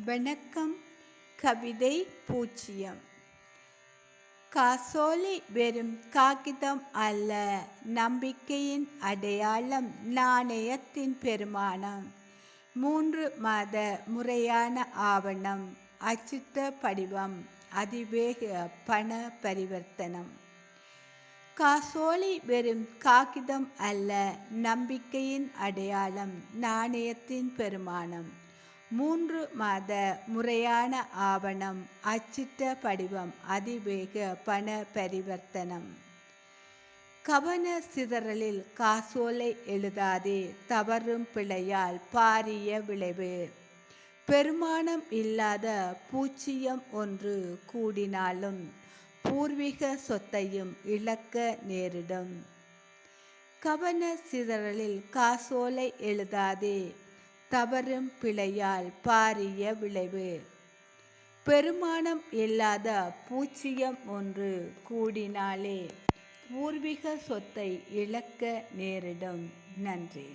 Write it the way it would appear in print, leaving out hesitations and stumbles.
வணக்கம். கவிதை பூஜ்ஜியம். காசோலை வெறும் காகிதம் அல்ல, நம்பிக்கையின் அடையாளம், நாணயத்தின் பெருமானம். 3 மாத முறையான ஆவணம், அச்சிட்ட படிவம், அதிவேக பண பரிவர்த்தனம். காசோலை வெறும் காகிதம் அல்ல, நம்பிக்கையின் அடையாளம், நாணயத்தின் பெருமானம். 3 மாத முறையான ஆவணம், அச்சிட்ட படிவம், அதிவேக பண பரிவர்த்தனம். கவன சிதறலில் காசோலை எழுதாதே, தவறும் பிழையால் பாரிய விளைவு. பெருமானம் இல்லாத பூஜ்ஜியம் ஒன்று கூடினாலும் பூர்வீக சொத்தையும் இழக்க நேரிடும். கவன சிதறலில் காசோலை எழுதாதே, தவறும் பிழையால் பாரிய விளைவு. பெருமானம் இல்லாத பூஜ்ஜியம் ஒன்று கூடினாலே பூர்வீக சொத்தை இழக்க நேரிடும். நன்றி.